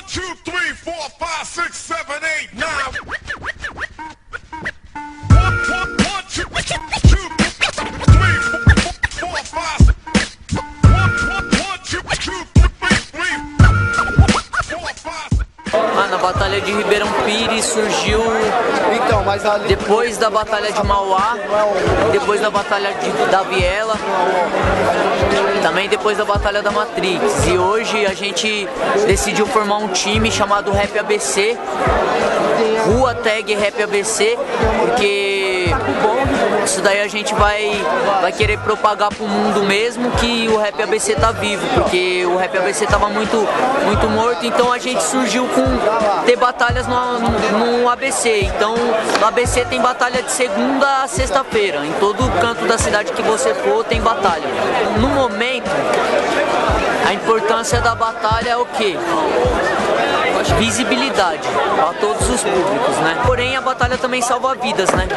2, 3, 4, 5, 6, 7, 8, 9. 1, 2, 3, 4, 5. 1, 2, 3, 4, 5. Mano, a Batalha de Ribeirão Pires surgiu depois da Batalha de Mauá, depois da Batalha da Viela, também depois da Batalha da Matrix. E hoje a gente decidiu formar um time chamado Rap ABC, Rua Tag Rap ABC, porque isso daí a gente vai querer propagar pro mundo mesmo que o Rap ABC tá vivo, porque o Rap ABC tava muito morto, então a gente surgiu com ter batalhas no ABC. Então no ABC tem batalha de segunda a sexta-feira, em todo canto da cidade que você for tem batalha. No momento, a importância da batalha é o quê? Visibilidade para todos os públicos, né? Porém a batalha também salva vidas, né?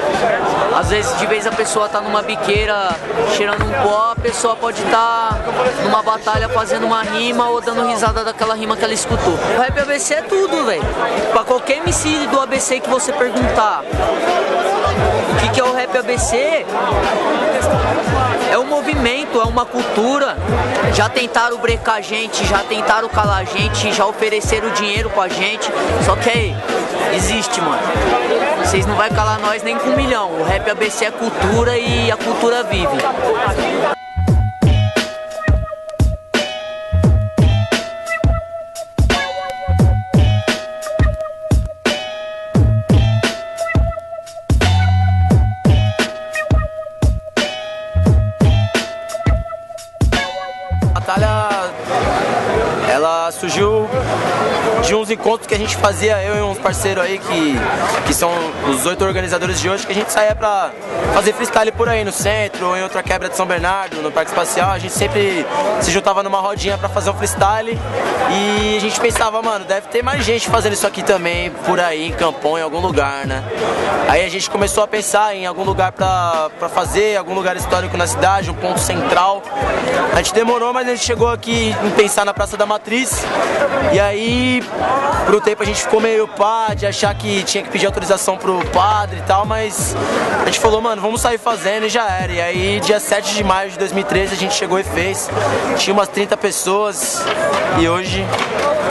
Às vezes, de vez a pessoa tá numa biqueira cheirando um pó, a pessoa pode estar numa batalha fazendo uma rima ou dando risada daquela rima que ela escutou. O Rap ABC é tudo, velho. Pra qualquer MC do ABC que você perguntar o que é o Rap ABC, é um movimento, é uma cultura. Já tentaram brecar a gente, já tentaram calar a gente, já ofereceram dinheiro pra gente, só que aí, existe, mano. Vocês não vai calar nós nem com 1 milhão. O Rap ABC é cultura e a cultura vive. A batalha, ela surgiu de uns encontros que a gente fazia, eu e uns parceiros aí que são os 8 organizadores de hoje, que a gente saía pra fazer freestyle por aí no centro, ou em outra quebra de São Bernardo, no Parque Espacial. A gente sempre se juntava numa rodinha pra fazer um freestyle e a gente pensava, mano, deve ter mais gente fazendo isso aqui também por aí, em Campão, em algum lugar, né? Aí a gente começou a pensar em algum lugar pra fazer, algum lugar histórico na cidade, um ponto central. A gente demorou, mas a gente chegou aqui em pensar na Praça da Matriz. E aí, por um tempo a gente ficou meio pá de achar que tinha que pedir autorização pro padre e tal, mas a gente falou, mano, vamos sair fazendo e já era. E aí, dia 7 de maio de 2013, a gente chegou e fez. Tinha umas 30 pessoas e hoje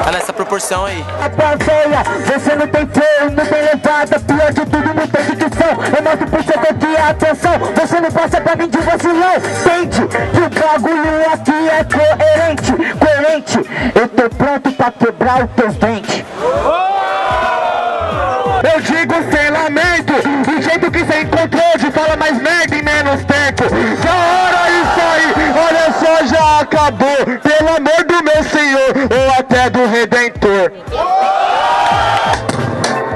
tá nessa proporção aí. Você não tem freio, não tem levada, pior de tudo, não tem dicção. Eu mostro pro seu que a atenção, você não passa pra mim de vacilão. Entende que o bagulho aqui é coerente. Eu tô pronto pra quebrar os teus dentes. Eu digo sem lamento, do jeito que você encontrou hoje, fala mais merda em menos tempo. Já era isso aí, olha só, já acabou. Pelo amor do meu Senhor, ou até do Redentor.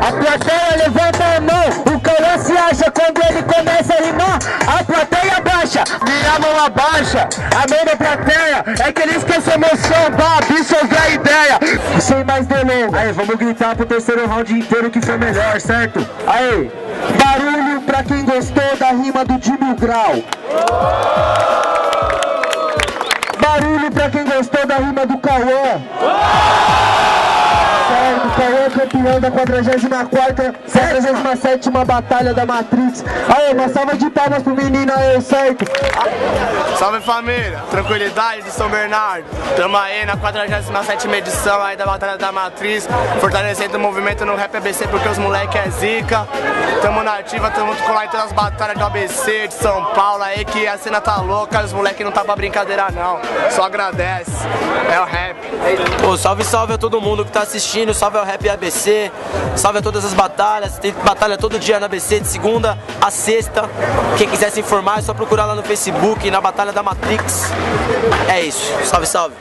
A plateia levanta a mão, o Cauã se acha quando ele começa a rimar. A plateia baixa, minha mão abaixa. A mão da plateia é que ele esqueceu meu som, pra absorver a ideia. Sem mais delongas, aí vamos gritar pro terceiro round inteiro que foi melhor, certo? Aí, barulho pra quem gostou da rima do de Mil Grau. Barulho pra quem gostou da rima do Cauã. O Cauã é campeão da 44ª, 47ª Batalha da Matrix. Aí, uma salva de palmas pro menino aí, certo? Salve família, tranquilidade de São Bernardo. Tamo aí na 47ª edição aí da Batalha da Matriz, fortalecendo o movimento no Rap ABC porque os moleque é zica. Tamo na ativa, tamo colar em todas as batalhas do ABC, de São Paulo aí que a cena tá louca, os moleque não tá pra brincadeira não. Só agradece, é o rap. Pô, salve a todo mundo que tá assistindo, salve ao Rap ABC, salve a todas as batalhas, tem batalha todo dia na ABC, de segunda a sexta. Quem quiser se informar é só procurar lá no Facebook, na Batalha da Matrix. É isso, salve.